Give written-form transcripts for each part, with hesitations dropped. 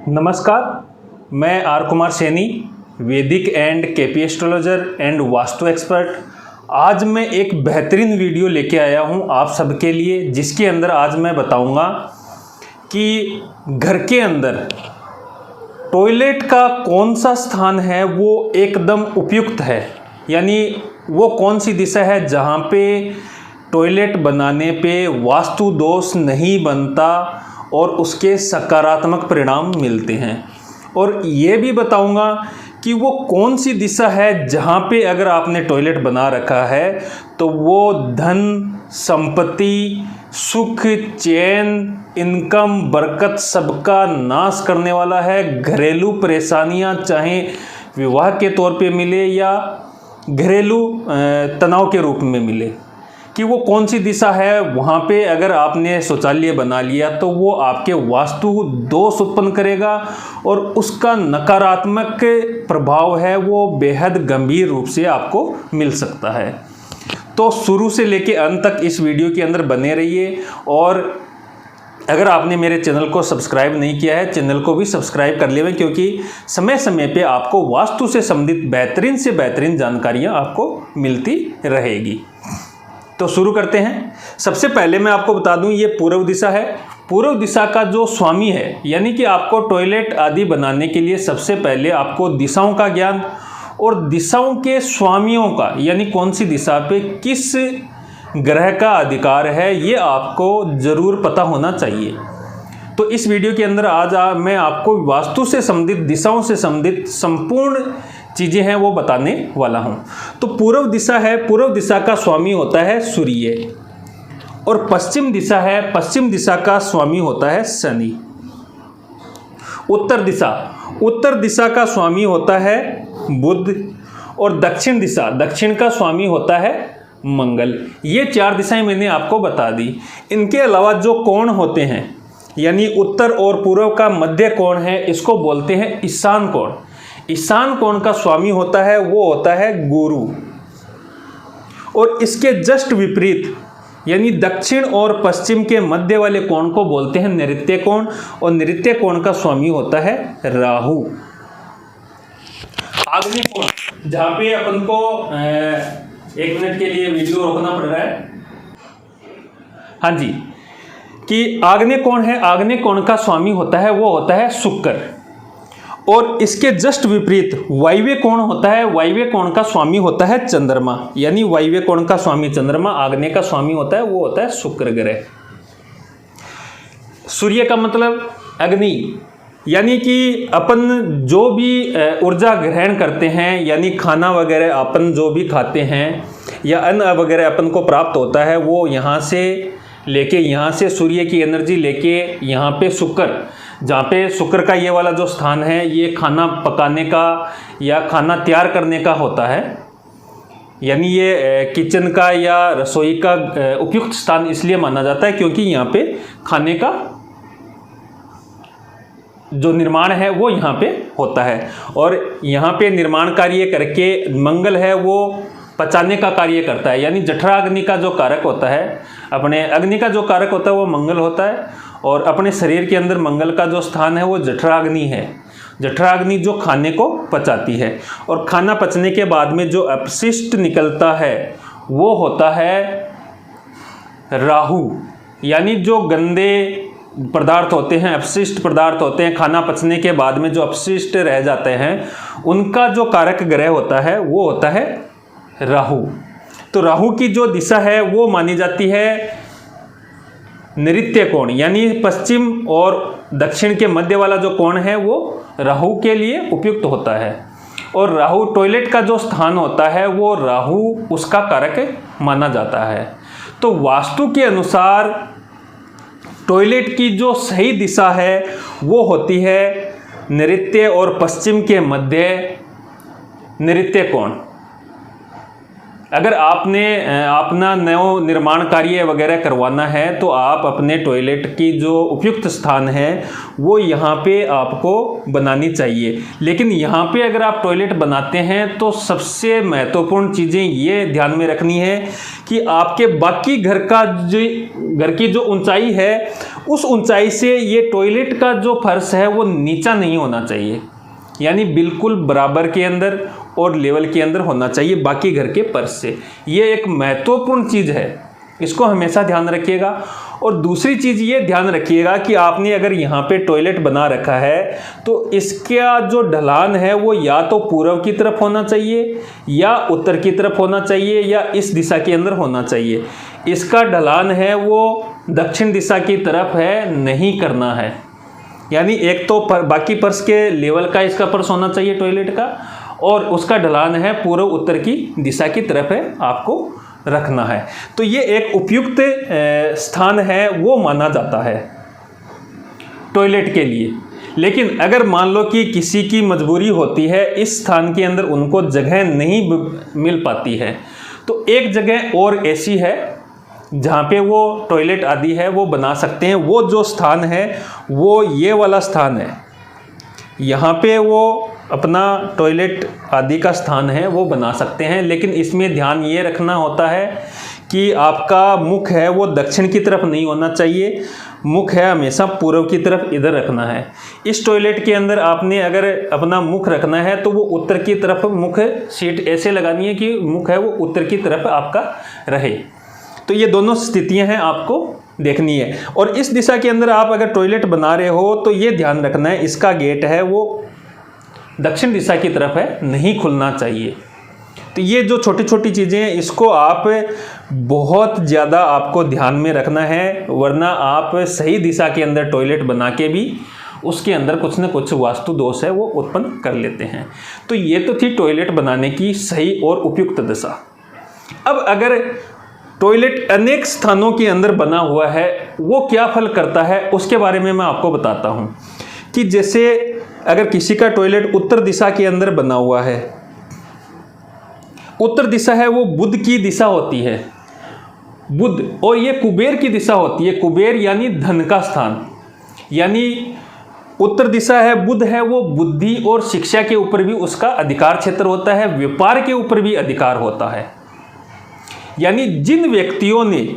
नमस्कार, मैं आर कुमार सैनी, वैदिक and KP astrologer and vastu expert. आज मैं एक बेहतरीन वीडियो लेके आया हूं आप सबके लिए, जिसके अंदर आज मैं बताऊंगा कि घर के अंदर टॉयलेट का कौन सा स्थान है वो एकदम उपयुक्त है, यानी वो कौन सी दिशा है जहां पे टॉयलेट बनाने पे वास्तु दोष नहीं बनता और उसके सकारात्मक परिणाम मिलते हैं। और ये भी बताऊंगा कि वो कौन सी दिशा है जहाँ पे अगर आपने टॉयलेट बना रखा है तो वो धन, संपत्ति, सुख, चैन, इनकम, बरकत सबका नाश करने वाला है। घरेलू परेशानियाँ चाहे विवाह के तौर पे मिले या घरेलू तनाव के रूप में मिले, कि वो कौन सी दिशा है वहाँ पे अगर आपने शौचालय बना लिया तो वो आपके वास्तु दोष उत्पन्न करेगा और उसका नकारात्मक प्रभाव है वो बेहद गंभीर रूप से आपको मिल सकता है। तो शुरू से लेके अंत तक इस वीडियो के अंदर बने रहिए। और अगर आपने मेरे चैनल को सब्सक्राइब नहीं किया है, चैनल को भी सब्सक्राइब कर लें, क्योंकि समय समय पे आपको वास्तु से संबंधित बेहतरीन से बेहतरीन जानकारियाँ आपको मिलती रहेगी। तो शुरू करते हैं। सबसे पहले मैं आपको बता दूं, ये पूर्व दिशा है। पूर्व दिशा का जो स्वामी है, यानी कि आपको टॉयलेट आदि बनाने के लिए सबसे पहले आपको दिशाओं का ज्ञान और दिशाओं के स्वामियों का, यानी कौन सी दिशा पे किस ग्रह का अधिकार है, ये आपको ज़रूर पता होना चाहिए। तो इस वीडियो के अंदर आज मैं आपको वास्तु से संबंधित, दिशाओं से संबंधित संपूर्ण चीज़ें हैं वो बताने वाला हूं। तो पूर्व दिशा है, पूर्व दिशा का स्वामी होता है सूर्य। और पश्चिम दिशा है, पश्चिम दिशा का स्वामी होता है शनि। उत्तर दिशा, उत्तर दिशा का स्वामी होता है बुध। और दक्षिण दिशा, दक्षिण का स्वामी होता है मंगल। ये चार दिशाएं मैंने आपको बता दी। इनके अलावा जो कोण होते हैं, यानी उत्तर और पूर्व का मध्य कोण है, इसको बोलते हैं ईशान कोण। ईशान कोण का स्वामी होता है वो होता है गुरु। और इसके जस्ट विपरीत, यानी दक्षिण और पश्चिम के मध्य वाले कोण को बोलते हैं नैऋत्य कोण। और नैऋत्य कोण का स्वामी होता है राहु। आग्नेय कोण, जहां पे अपन को 1 मिनट के लिए वीडियो रोकना पड़ रहा है। हाँ जी, कि आग्नेय कोण है, आग्नेय कोण का स्वामी होता है वो होता है शुक्र। और इसके जस्ट विपरीत वायव्य कोण होता है, वायव्य कोण का स्वामी होता है चंद्रमा। यानी वायव्य कोण का स्वामी चंद्रमा, आग्नेय का स्वामी होता है वो होता है शुक्र ग्रह। सूर्य का मतलब अग्नि, यानी कि अपन जो भी ऊर्जा ग्रहण करते हैं, यानी खाना वगैरह अपन जो भी खाते हैं या अन्न वगैरह अपन को प्राप्त होता है, वो यहाँ से लेके, यहाँ से सूर्य की एनर्जी लेके यहाँ पे शुक्र, जहाँ पे शुक्र का ये वाला जो स्थान है, ये खाना पकाने का या खाना तैयार करने का होता है। यानी ये किचन का या रसोई का उपयुक्त स्थान इसलिए माना जाता है क्योंकि यहाँ पे खाने का जो निर्माण है वो यहाँ पे होता है। और यहाँ पे निर्माण कार्य करके मंगल है वो पचाने का कार्य करता है। यानी जठराग्नि का जो कारक होता है, अपने अग्नि का जो कारक होता है वो मंगल होता है। और अपने शरीर के अंदर मंगल का जो स्थान है वो जठराग्नि है। जठराग्नि जो खाने को पचाती है। और खाना पचने के बाद में जो अपशिष्ट निकलता है वो होता है राहु। यानी जो गंदे पदार्थ होते हैं, अपशिष्ट पदार्थ होते हैं, खाना पचने के बाद में जो अपशिष्ट रह जाते हैं, उनका जो कारक ग्रह होता है वो होता है राहु। तो राहु की जो दिशा है वो मानी जाती है नैऋत्य कोण, यानी पश्चिम और दक्षिण के मध्य वाला जो कोण है वो राहु के लिए उपयुक्त होता है। और राहु टॉयलेट का जो स्थान होता है वो राहु उसका कारक माना जाता है। तो वास्तु के अनुसार टॉयलेट की जो सही दिशा है वो होती है नैऋत्य और पश्चिम के मध्य नैऋत्य कोण। अगर आपने अपना नव निर्माण कार्य वगैरह करवाना है तो आप अपने टॉयलेट की जो उपयुक्त स्थान है वो यहाँ पे आपको बनानी चाहिए। लेकिन यहाँ पे अगर आप टॉयलेट बनाते हैं तो सबसे महत्वपूर्ण चीज़ें ये ध्यान में रखनी है कि आपके बाकी घर की जो ऊंचाई है उस ऊंचाई से ये टॉयलेट का जो फर्श है वो नीचा नहीं होना चाहिए, यानी बिल्कुल बराबर के अंदर और लेवल के अंदर होना चाहिए बाकी घर के फर्श से। ये एक महत्वपूर्ण चीज़ है, इसको हमेशा ध्यान रखिएगा। और दूसरी चीज़ ये ध्यान रखिएगा कि आपने अगर यहाँ पे टॉयलेट बना रखा है तो इसका जो ढलान है वो या तो पूर्व की तरफ होना चाहिए या उत्तर की तरफ होना चाहिए या इस दिशा के अंदर होना चाहिए। इसका ढलान है वो दक्षिण दिशा की तरफ है, नहीं करना है। यानी एक तो बाकी फर्श के लेवल का इसका फर्श होना चाहिए टॉयलेट का, और उसका ढलान है पूर्व उत्तर की दिशा की तरफ है, आपको रखना है। तो ये एक उपयुक्त स्थान है वो माना जाता है टॉयलेट के लिए। लेकिन अगर मान लो कि किसी की मजबूरी होती है, इस स्थान के अंदर उनको जगह नहीं मिल पाती है, तो एक जगह और ऐसी है जहाँ पे वो टॉयलेट आदि है वो बना सकते हैं। वो जो स्थान है वो ये वाला स्थान है, यहाँ पे वो अपना टॉयलेट आदि का स्थान है वो बना सकते हैं। लेकिन इसमें ध्यान ये रखना होता है कि आपका मुख है वो दक्षिण की तरफ नहीं होना चाहिए, मुख है हमेशा पूर्व की तरफ इधर रखना है। इस टॉयलेट के अंदर आपने अगर अपना मुख रखना है तो वो उत्तर की तरफ मुख सीट ऐसे लगानी है कि मुख है वो उत्तर की तरफ आपका रहे। तो ये दोनों स्थितियां हैं आपको देखनी है। और इस दिशा के अंदर आप अगर टॉयलेट बना रहे हो तो ये ध्यान रखना है इसका गेट है वो दक्षिण दिशा की तरफ है, नहीं खुलना चाहिए। तो ये जो छोटी छोटी चीज़ें हैं इसको आप बहुत ज़्यादा आपको ध्यान में रखना है, वरना आप सही दिशा के अंदर टॉयलेट बना के भी उसके अंदर कुछ न कुछ वास्तु दोष है वो उत्पन्न कर लेते हैं। तो ये तो थी टॉयलेट बनाने की सही और उपयुक्त दिशा। अब अगर टॉयलेट अनेक स्थानों के अंदर बना हुआ है वो क्या फल करता है उसके बारे में मैं आपको बताता हूँ। कि जैसे अगर किसी का टॉयलेट उत्तर दिशा के अंदर बना हुआ है, उत्तर दिशा है वो बुध की दिशा होती है, बुध, और ये कुबेर की दिशा होती है। कुबेर यानी धन का स्थान, यानी उत्तर दिशा है बुध है वो बुद्धि और शिक्षा के ऊपर भी उसका अधिकार क्षेत्र होता है, व्यापार के ऊपर भी अधिकार होता है। यानी जिन व्यक्तियों ने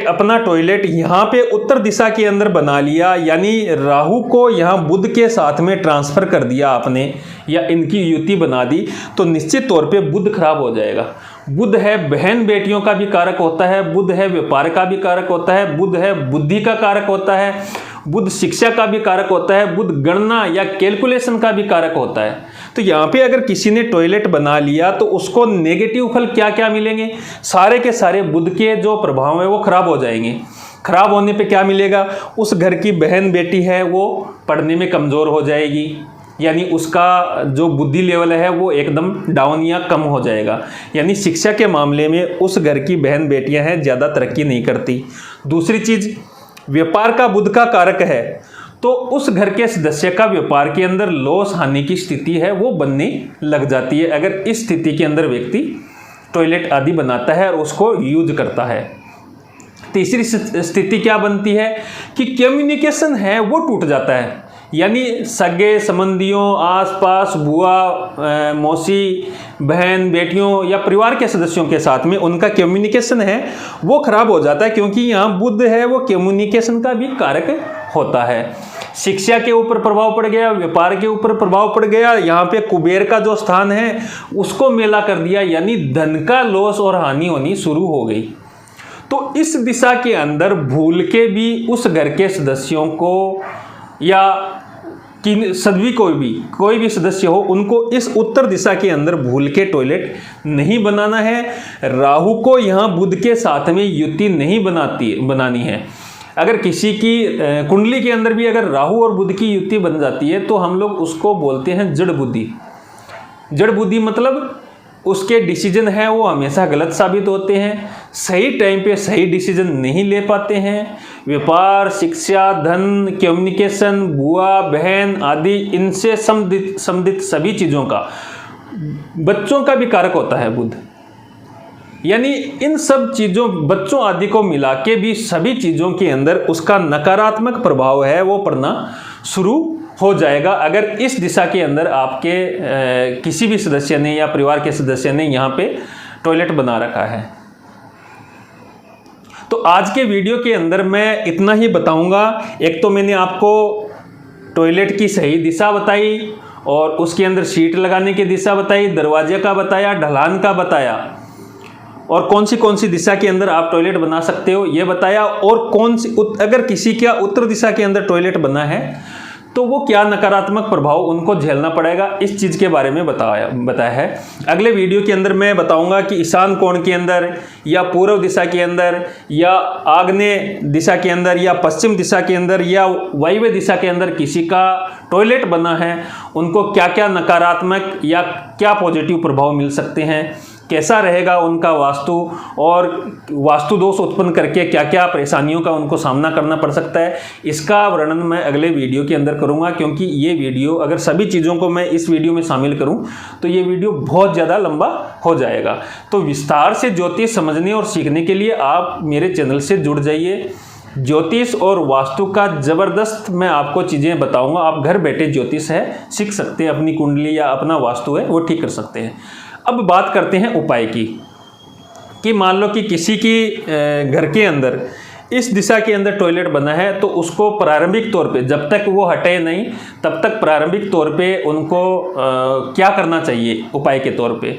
अपना टॉयलेट यहाँ पे उत्तर दिशा के अंदर बना लिया, यानी राहु को यहाँ बुध के साथ में ट्रांसफर कर दिया आपने या इनकी युति बना दी, तो निश्चित तौर पे बुध खराब हो जाएगा। बुध है बहन बेटियों का भी कारक होता है, बुध है व्यापार का भी कारक होता है, बुध है बुद्धि का कारक होता है, बुध शिक्षा का भी कारक होता है, बुध गणना या कैलकुलेशन का भी कारक होता है। तो यहाँ पे अगर किसी ने टॉयलेट बना लिया तो उसको नेगेटिव फल क्या क्या मिलेंगे, सारे के सारे बुध के जो प्रभाव है वो खराब हो जाएंगे। खराब होने पे क्या मिलेगा, उस घर की बहन बेटी है वो पढ़ने में कमज़ोर हो जाएगी, यानी उसका जो बुद्धि लेवल है वो एकदम डाउन या कम हो जाएगा। यानी शिक्षा के मामले में उस घर की बहन बेटियां हैं ज़्यादा तरक्की नहीं करती। दूसरी चीज़, व्यापार का बुध का कारक है, तो उस घर के सदस्य का व्यापार के अंदर लॉस हानि की स्थिति है वो बनने लग जाती है अगर इस स्थिति के अंदर व्यक्ति टॉयलेट आदि बनाता है और उसको यूज करता है। तीसरी स्थिति क्या बनती है कि कम्युनिकेशन है वो टूट जाता है, यानी सगे संबंधियों, आसपास बुआ मौसी, बहन बेटियों या परिवार के सदस्यों के साथ में उनका कम्युनिकेशन है वो खराब हो जाता है, क्योंकि यहाँ बुध है वो कम्युनिकेशन का भी कारक होता है। शिक्षा के ऊपर प्रभाव पड़ गया, व्यापार के ऊपर प्रभाव पड़ गया, यहाँ पे कुबेर का जो स्थान है उसको मेला कर दिया, यानी धन का लॉस और हानि होनी शुरू हो गई। तो इस दिशा के अंदर भूल के भी उस घर के सदस्यों को या सभी कोई भी सदस्य हो उनको इस उत्तर दिशा के अंदर भूल के टॉयलेट नहीं बनाना है। राहु को यहाँ बुध के साथ में युति नहीं बनानी है। अगर किसी की कुंडली के अंदर भी अगर राहु और बुध की युति बन जाती है तो हम लोग उसको बोलते हैं जड़ बुद्धि। जड़ बुद्धि मतलब उसके डिसीजन है वो हमेशा गलत साबित होते हैं, सही टाइम पे सही डिसीजन नहीं ले पाते हैं। व्यापार, शिक्षा, धन, कम्युनिकेशन, बुआ बहन आदि इनसे संबंधित सभी चीज़ों का बच्चों का भी कारक होता है बुध, यानी इन सब चीज़ों बच्चों आदि को मिला के भी सभी चीज़ों के अंदर उसका नकारात्मक प्रभाव है वो पड़ना शुरू हो जाएगा अगर इस दिशा के अंदर आपके किसी भी सदस्य ने या परिवार के सदस्य ने यहाँ पे टॉयलेट बना रखा है। तो आज के वीडियो के अंदर मैं इतना ही बताऊंगा। एक तो मैंने आपको टॉयलेट की सही दिशा बताई और उसके अंदर सीट लगाने की दिशा बताई, दरवाजे का बताया, ढलान का बताया और कौन सी दिशा के अंदर आप टॉयलेट बना सकते हो ये बताया। और अगर किसी का उत्तर दिशा के अंदर टॉयलेट बना है तो वो क्या नकारात्मक प्रभाव उनको झेलना पड़ेगा, इस चीज़ के बारे में बताया है। अगले वीडियो के अंदर मैं बताऊंगा कि ईशान कोण के अंदर या पूर्व दिशा के अंदर या आग्नेय दिशा के अंदर या पश्चिम दिशा के अंदर या वायव्य दिशा के अंदर किसी का टॉयलेट बना है उनको क्या क्या नकारात्मक या क्या पॉजिटिव प्रभाव मिल सकते हैं, कैसा रहेगा उनका वास्तु और वास्तु दोष उत्पन्न करके क्या क्या परेशानियों का उनको सामना करना पड़ सकता है, इसका वर्णन मैं अगले वीडियो के अंदर करूंगा। क्योंकि ये वीडियो अगर सभी चीज़ों को मैं इस वीडियो में शामिल करूं तो ये वीडियो बहुत ज़्यादा लंबा हो जाएगा। तो विस्तार से ज्योतिष समझने और सीखने के लिए आप मेरे चैनल से जुड़ जाइए। ज्योतिष और वास्तु का ज़बरदस्त मैं आपको चीज़ें बताऊँगा। आप घर बैठे ज्योतिष है सीख सकते हैं, अपनी कुंडली या अपना वास्तु है वो ठीक कर सकते हैं। अब बात करते हैं उपाय की कि मान लो कि किसी की घर के अंदर इस दिशा के अंदर टॉयलेट बना है तो उसको प्रारंभिक तौर पे जब तक वो हटे नहीं तब तक प्रारंभिक तौर पे उनको क्या करना चाहिए उपाय के तौर पे।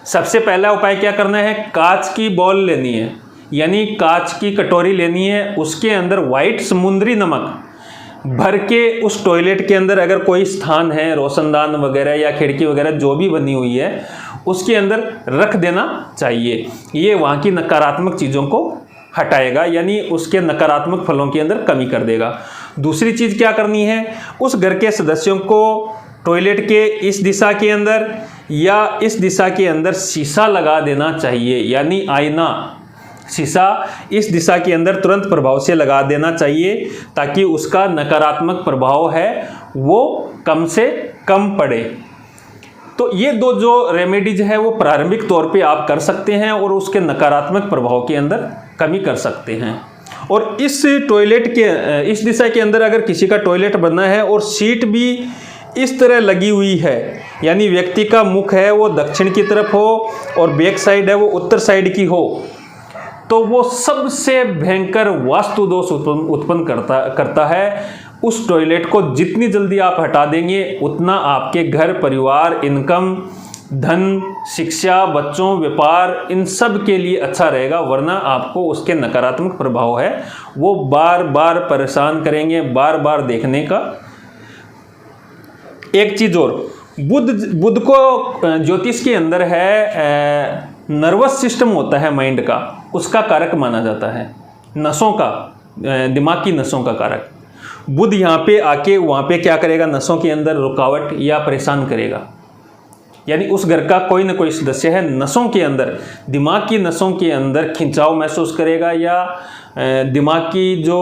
सबसे पहला उपाय क्या करना है, कांच की बॉल लेनी है यानी कांच की कटोरी लेनी है, उसके अंदर वाइट समुद्री नमक भर के उस टॉयलेट के अंदर अगर कोई स्थान है रोशनदान वगैरह या खिड़की वगैरह जो भी बनी हुई है उसके अंदर रख देना चाहिए। ये वहाँ की नकारात्मक चीज़ों को हटाएगा यानी उसके नकारात्मक फलों के अंदर कमी कर देगा। दूसरी चीज़ क्या करनी है, उस घर के सदस्यों को टॉयलेट के इस दिशा के अंदर या इस दिशा के अंदर शीशा लगा देना चाहिए यानी आईना, शीशा इस दिशा के अंदर तुरंत प्रभाव से लगा देना चाहिए ताकि उसका नकारात्मक प्रभाव है वो कम से कम पड़े। तो ये दो जो रेमेडीज है वो प्रारंभिक तौर पे आप कर सकते हैं और उसके नकारात्मक प्रभाव के अंदर कमी कर सकते हैं। और इस टॉयलेट के इस दिशा के अंदर अगर किसी का टॉयलेट बना है और सीट भी इस तरह लगी हुई है यानी व्यक्ति का मुख है वो दक्षिण की तरफ हो और बैक साइड है वो उत्तर साइड की हो तो वो सबसे भयंकर वास्तु दोष उत्पन्न करता है। उस टॉयलेट को जितनी जल्दी आप हटा देंगे उतना आपके घर परिवार इनकम धन शिक्षा बच्चों व्यापार इन सब के लिए अच्छा रहेगा। वरना आपको उसके नकारात्मक प्रभाव है वो बार बार परेशान करेंगे, बार बार देखने का। एक चीज़ और, बुध को ज्योतिष के अंदर है नर्वस सिस्टम होता है माइंड का, उसका कारक माना जाता है, नसों का, दिमाग की नसों का कारक। बुध यहाँ पे आके वहाँ पे क्या करेगा, नसों के अंदर रुकावट या परेशान करेगा। यानी उस घर का कोई ना कोई सदस्य है नसों के अंदर, दिमाग की नसों के अंदर खिंचाव महसूस करेगा या दिमाग की जो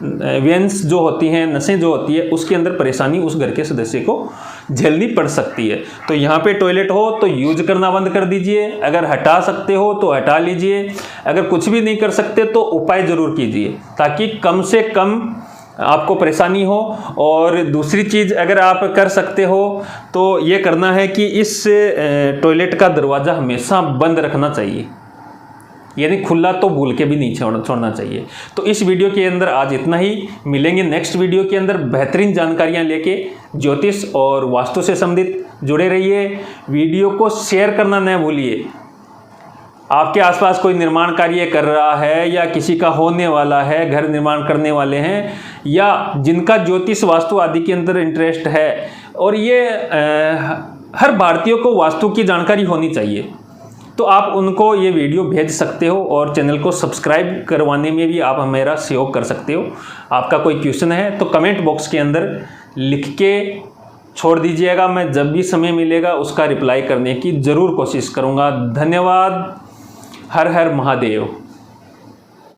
वेन्स जो होती हैं, नसें जो होती है उसके अंदर परेशानी उस घर के सदस्य को झेलनी पड़ सकती है। तो यहाँ पे टॉयलेट हो तो यूज करना बंद कर दीजिए, अगर हटा सकते हो तो हटा लीजिए, अगर कुछ भी नहीं कर सकते तो उपाय ज़रूर कीजिए ताकि कम से कम आपको परेशानी हो। और दूसरी चीज़ अगर आप कर सकते हो तो ये करना है कि इस टॉयलेट का दरवाज़ा हमेशा बंद रखना चाहिए, यानी खुला तो भूल के भी नहीं छोड़ना चाहिए। तो इस वीडियो के अंदर आज इतना ही, मिलेंगे नेक्स्ट वीडियो के अंदर बेहतरीन जानकारियां लेके। ज्योतिष और वास्तु से संबंधित जुड़े रहिए, वीडियो को शेयर करना न भूलिए। आपके आसपास कोई निर्माण कार्य कर रहा है या किसी का होने वाला है, घर निर्माण करने वाले हैं या जिनका ज्योतिष वास्तु आदि के अंदर इंटरेस्ट है, और ये हर भारतीय को वास्तु की जानकारी होनी चाहिए, तो आप उनको ये वीडियो भेज सकते हो और चैनल को सब्सक्राइब करवाने में भी आप मेरा सहयोग कर सकते हो। आपका कोई क्वेश्चन है तो कमेंट बॉक्स के अंदर लिख के छोड़ दीजिएगा, मैं जब भी समय मिलेगा उसका रिप्लाई करने की ज़रूर कोशिश करूँगा। धन्यवाद। हर हर महादेव।